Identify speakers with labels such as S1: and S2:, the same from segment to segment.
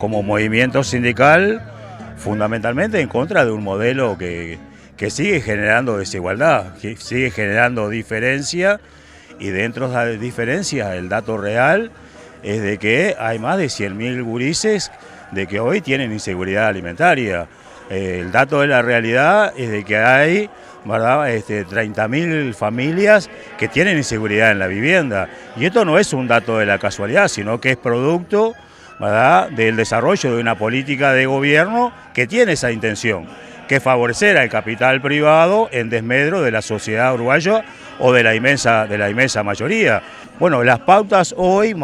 S1: como movimiento sindical, fundamentalmente en contra de un modelo que sigue generando desigualdad, que sigue generando diferencia, y dentro de las diferencias el dato real es de que hay más de 100.000 gurises de que hoy tienen inseguridad alimentaria. El dato de la realidad es de que hay, ¿verdad?, 30.000 familias que tienen inseguridad en la vivienda. Y esto no es un dato de la casualidad, sino que es producto, ¿verdad?, del desarrollo de una política de gobierno que tiene esa intención, que es favorecer al capital privado en desmedro de la sociedad uruguaya o de la inmensa mayoría. Bueno, las pautas hoy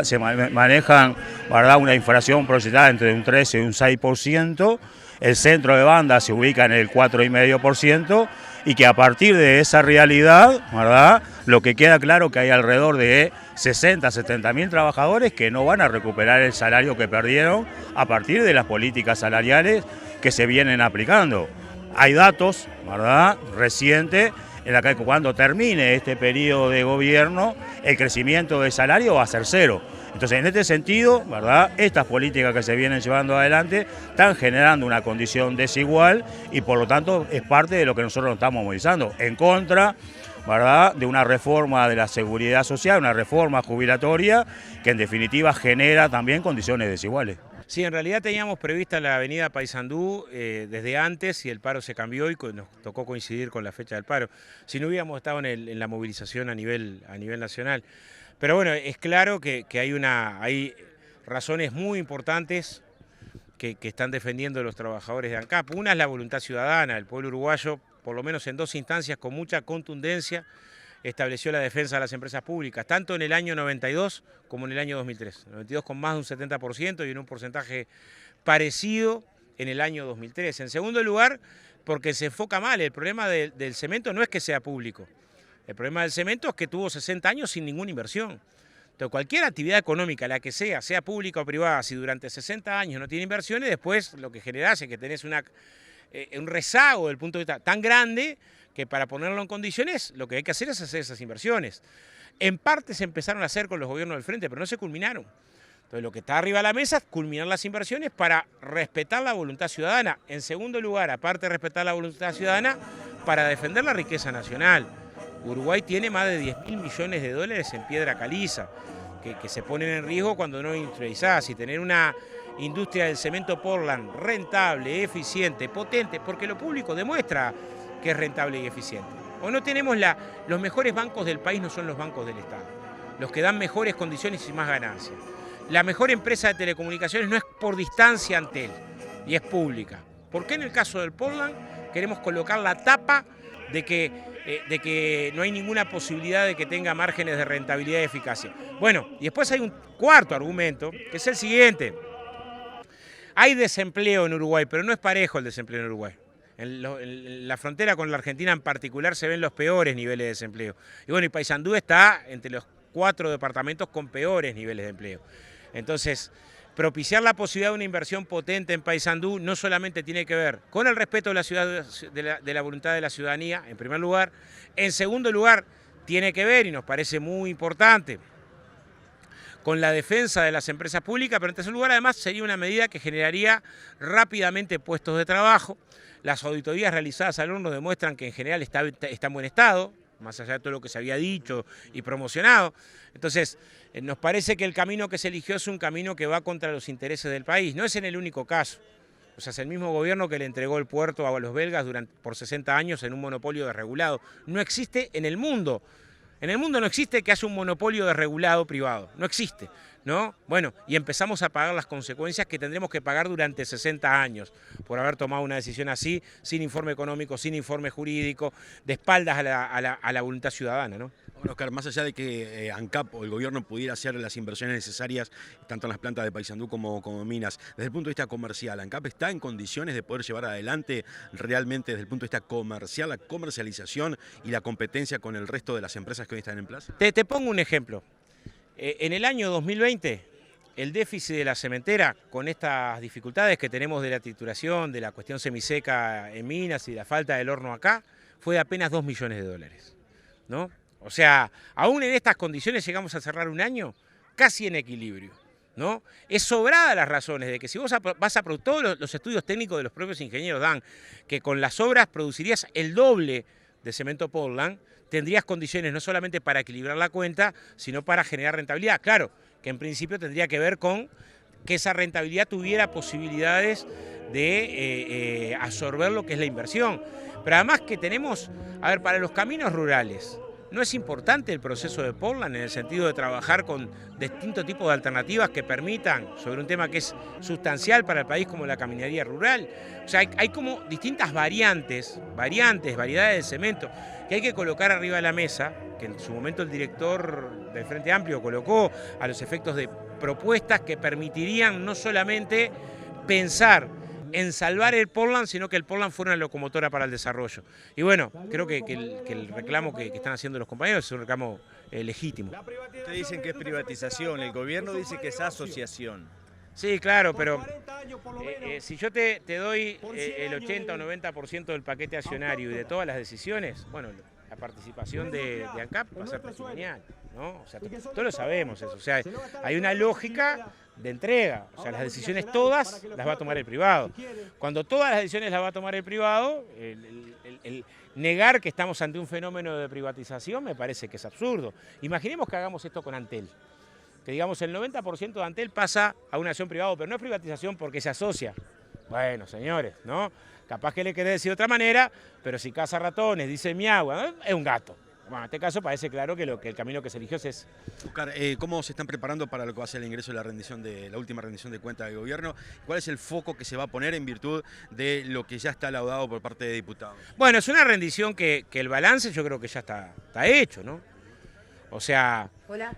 S1: se manejan, ¿verdad?, una inflación proyectada entre un 13 y un 6%, el centro de banda se ubica en el 4,5%, y que a partir de esa realidad, ¿verdad?, lo que queda claro que hay alrededor de 60, 70.000 trabajadores que no van a recuperar el salario que perdieron a partir de las políticas salariales que se vienen aplicando. Hay datos, ¿verdad?, recientes en la que cuando termine este periodo de gobierno el crecimiento del salario va a ser cero. Entonces, en este sentido, ¿verdad?, estas políticas que se vienen llevando adelante están generando una condición desigual y por lo tanto es parte de lo que nosotros nos estamos movilizando en contra, ¿verdad?, de una reforma de la seguridad social, una reforma jubilatoria que en definitiva genera también condiciones desiguales.
S2: Sí, en realidad teníamos prevista la avenida Paysandú desde antes y el paro se cambió y nos tocó coincidir con la fecha del paro. Si no hubiéramos estado en la movilización a nivel nacional. Pero bueno, es claro que hay razones muy importantes que están defendiendo los trabajadores de ANCAP. Una es la voluntad ciudadana, el pueblo uruguayo, por lo menos en dos instancias con mucha contundencia, estableció la defensa de las empresas públicas, tanto en el año 92 como en el año 2003. 92 con más de un 70% y en un porcentaje parecido en el año 2003. En segundo lugar, porque se enfoca mal. El problema del cemento no es que sea público. El problema del cemento es que tuvo 60 años sin ninguna inversión. Entonces, cualquier actividad económica, la que sea pública o privada, si durante 60 años no tiene inversiones, después lo que generás es que tenés un rezago del punto de vista tan grande que para ponerlo en condiciones lo que hay que hacer es hacer esas inversiones. En parte se empezaron a hacer con los gobiernos del frente, pero no se culminaron. Entonces lo que está arriba de la mesa es culminar las inversiones para respetar la voluntad ciudadana. En segundo lugar, aparte de respetar la voluntad ciudadana, para defender la riqueza nacional. Uruguay tiene más de 10.000 millones de dólares en piedra caliza, que se ponen en riesgo cuando no industrializadas. Y tener una industria del cemento Portland rentable, eficiente, potente, porque lo público demuestra que es rentable y eficiente. O no tenemos los mejores bancos del país, no son los bancos del Estado, los que dan mejores condiciones y más ganancias. La mejor empresa de telecomunicaciones no es por distancia Antel, y es pública. ¿Por qué en el caso del Portland queremos colocar la tapa de que no hay ninguna posibilidad de que tenga márgenes de rentabilidad y eficacia? Bueno, y después hay un cuarto argumento, que es el siguiente. Hay desempleo en Uruguay, pero no es parejo el desempleo en Uruguay. En la frontera con la Argentina en particular se ven los peores niveles de desempleo. Y bueno, y Paysandú está entre los 4 departamentos con peores niveles de empleo. Entonces, propiciar la posibilidad de una inversión potente en Paysandú no solamente tiene que ver con el respeto de la ciudad, de la voluntad de la ciudadanía, en primer lugar. En segundo lugar, tiene que ver, y nos parece muy importante, con la defensa de las empresas públicas, pero en tercer lugar, además, sería una medida que generaría rápidamente puestos de trabajo. Las auditorías realizadas al horno demuestran que en general está en buen estado, más allá de todo lo que se había dicho y promocionado. Entonces, nos parece que el camino que se eligió es un camino que va contra los intereses del país. No es en el único caso. O sea, es el mismo gobierno que le entregó el puerto a los belgas por 60 años en un monopolio desregulado. No existe en el mundo. En el mundo no existe que haya un monopolio desregulado privado. No existe, ¿no? Bueno, y empezamos a pagar las consecuencias que tendremos que pagar durante 60 años por haber tomado una decisión así, sin informe económico, sin informe jurídico, de espaldas a la voluntad ciudadana, ¿no?
S3: Bueno, Oscar, más allá de que ANCAP o el gobierno pudiera hacer las inversiones necesarias, tanto en las plantas de Paysandú como Minas, desde el punto de vista comercial, ¿ANCAP está en condiciones de poder llevar adelante realmente desde el punto de vista comercial la comercialización y la competencia con el resto de las empresas que hoy están en plaza?
S2: Te pongo un ejemplo. En el año 2020, el déficit de la cementera, con estas dificultades que tenemos de la trituración, de la cuestión semiseca en Minas y la falta del horno acá, fue de apenas 2 millones de dólares, ¿no? O sea, aún en estas condiciones llegamos a cerrar un año casi en equilibrio, ¿no? Es sobrada las razones de que si vos vas a todos los estudios técnicos de los propios ingenieros dan que con las obras producirías el doble de cemento Portland, tendrías condiciones no solamente para equilibrar la cuenta, sino para generar rentabilidad. Claro, que en principio tendría que ver con que esa rentabilidad tuviera posibilidades de absorber lo que es la inversión. Pero además que tenemos, a ver, para los caminos rurales, ¿no es importante el proceso de Portland en el sentido de trabajar con distintos tipos de alternativas que permitan, sobre un tema que es sustancial para el país como la caminaría rural? O sea, hay como distintas variedades de cemento que hay que colocar arriba de la mesa, que en su momento el director del Frente Amplio colocó a los efectos de propuestas que permitirían no solamente pensar en salvar el Portland, sino que el Portland fuera una locomotora para el desarrollo. Y bueno, creo que el reclamo que están haciendo los compañeros es un reclamo legítimo.
S4: Ustedes dicen que es privatización, el gobierno dice que es asociación.
S2: Sí, claro, pero si yo te doy el 80 o 90% del paquete accionario y de todas las decisiones, bueno, la participación de ANCAP va a ser patrimonial, ¿no? O sea, todos lo sabemos eso. O sea, hay una lógica de entrega. O sea, las decisiones todas las va a tomar el privado. Cuando todas las decisiones las va a tomar el privado, el negar que estamos ante un fenómeno de privatización me parece que es absurdo. Imaginemos que hagamos esto con Antel. Que digamos el 90% de Antel pasa a una acción privada, pero no es privatización porque se asocia. Bueno, señores, ¿no? Capaz que le querés decir de otra manera, pero si caza ratones, dice miau, es un gato. Bueno, en este caso parece claro que el camino que se eligió es ese.
S3: Oscar, ¿cómo se están preparando para lo que va a ser el ingreso de la última rendición de cuentas del gobierno? ¿Cuál es el foco que se va a poner en virtud de lo que ya está laudado por parte de diputados?
S2: Bueno, es una rendición que el balance yo creo que ya está hecho, ¿no? O sea,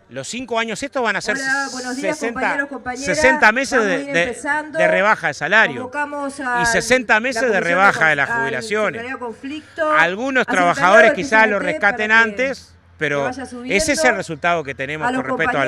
S2: los 5 años estos van a ser 60 meses de rebaja de salario y 60 meses de rebaja de las jubilaciones. Algunos trabajadores quizás lo rescaten antes, pero ese es el resultado que tenemos con respecto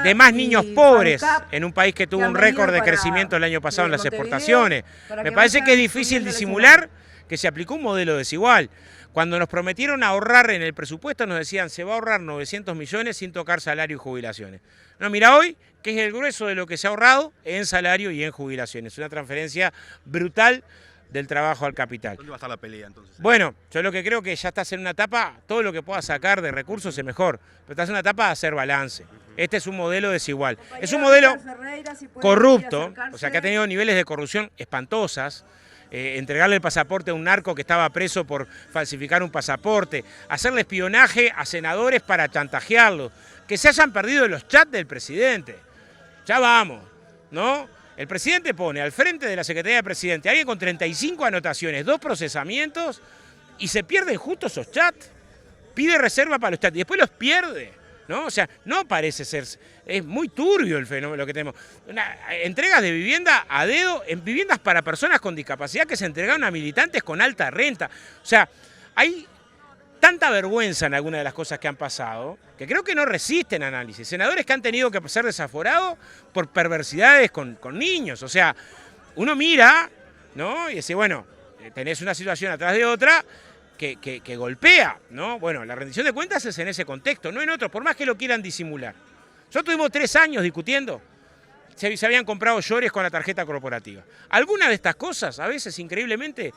S2: de más niños pobres en un país que tuvo un récord de crecimiento el año pasado en las exportaciones. Me parece que es difícil disimular que se aplicó un modelo desigual. Cuando nos prometieron ahorrar en el presupuesto nos decían se va a ahorrar 900 millones sin tocar salario y jubilaciones. No, mira hoy, que es el grueso de lo que se ha ahorrado en salario y en jubilaciones. Una transferencia brutal del trabajo al capital.
S3: ¿Dónde va a estar la pelea entonces?
S2: Bueno, yo lo que creo que ya estás en una etapa, todo lo que puedas sacar de recursos es mejor, pero estás en una etapa de hacer balance. Este es un modelo desigual. Es un modelo corrupto, o sea que ha tenido niveles de corrupción espantosas. Entregarle el pasaporte a un narco que estaba preso por falsificar un pasaporte, hacerle espionaje a senadores para chantajearlos, que se hayan perdido los chats del presidente. Ya vamos, ¿no? El presidente pone al frente de la Secretaría de Presidente a alguien con 35 anotaciones, 2 procesamientos y se pierden justo esos chats. Pide reserva para los chats y después los pierde. ¿No? O sea, no parece ser, es muy turbio el fenómeno que tenemos. Entregas de vivienda a dedo en viviendas para personas con discapacidad que se entregaron a militantes con alta renta. O sea, hay tanta vergüenza en algunas de las cosas que han pasado que creo que no resisten análisis. Senadores que han tenido que ser desaforados por perversidades con niños. O sea, uno mira, ¿no? Y dice, bueno, tenés una situación atrás de otra que golpea, ¿no? Bueno, la rendición de cuentas es en ese contexto, no en otro, por más que lo quieran disimular. Nosotros tuvimos 3 años discutiendo, se habían comprado llores con la tarjeta corporativa. Algunas de estas cosas, a veces, increíblemente,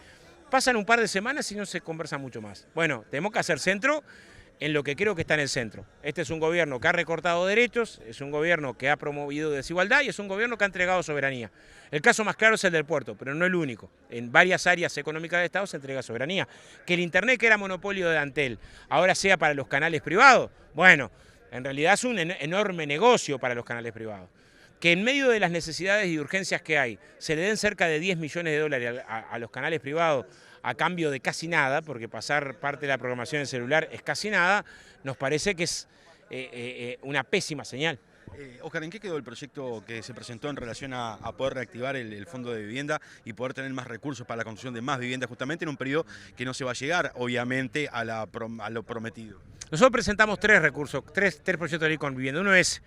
S2: pasan un par de semanas y no se conversa mucho más. Bueno, tenemos que hacer centro en lo que creo que está en el centro. Este es un gobierno que ha recortado derechos, es un gobierno que ha promovido desigualdad y es un gobierno que ha entregado soberanía. El caso más claro es el del puerto, pero no el único. En varias áreas económicas del Estado se entrega soberanía. Que el Internet, que era monopolio de Antel, ahora sea para los canales privados, bueno, en realidad es un enorme negocio para los canales privados. Que en medio de las necesidades y urgencias que hay, se le den cerca de 10 millones de dólares a los canales privados a cambio de casi nada, porque pasar parte de la programación en celular es casi nada, nos parece que es una pésima señal.
S3: Oscar, ¿en qué quedó el proyecto que se presentó en relación a poder reactivar el fondo de vivienda y poder tener más recursos para la construcción de más viviendas, justamente en un periodo que no se va a llegar, obviamente, a lo prometido?
S2: Nosotros presentamos 3 recursos, tres proyectos de ley con vivienda. Uno es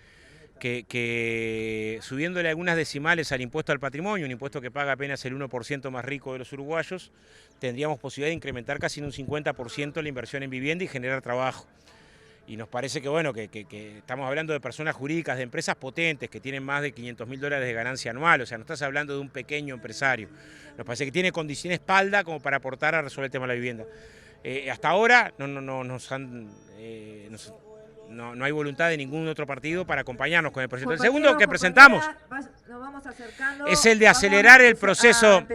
S2: que subiéndole algunas decimales al impuesto al patrimonio, un impuesto que paga apenas el 1% más rico de los uruguayos, tendríamos posibilidad de incrementar casi en un 50% la inversión en vivienda y generar trabajo. Y nos parece que, bueno, que estamos hablando de personas jurídicas, de empresas potentes que tienen más de $500.000 de ganancia anual, o sea, no estás hablando de un pequeño empresario. Nos parece que tiene condiciones espalda como para aportar a resolver el tema de la vivienda. Hasta ahora no hay voluntad de ningún otro partido para acompañarnos con el proyecto. El segundo que presentamos es el de acelerar el proceso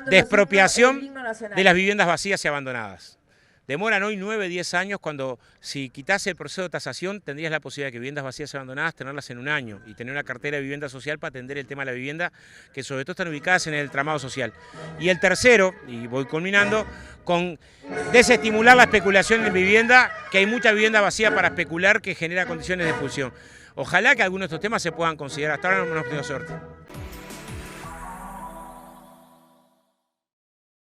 S2: de expropiación de las viviendas vacías y abandonadas. Demoran hoy 9, 10 años cuando si quitase el proceso de tasación tendrías la posibilidad de que viviendas vacías y abandonadas tenerlas en un año y tener una cartera de vivienda social para atender el tema de la vivienda, que sobre todo están ubicadas en el entramado social. Y el tercero, y voy culminando, con desestimular la especulación en vivienda, que hay mucha vivienda vacía para especular que genera condiciones de expulsión. Ojalá que algunos de estos temas se puedan considerar. Hasta ahora no hemos tenido suerte.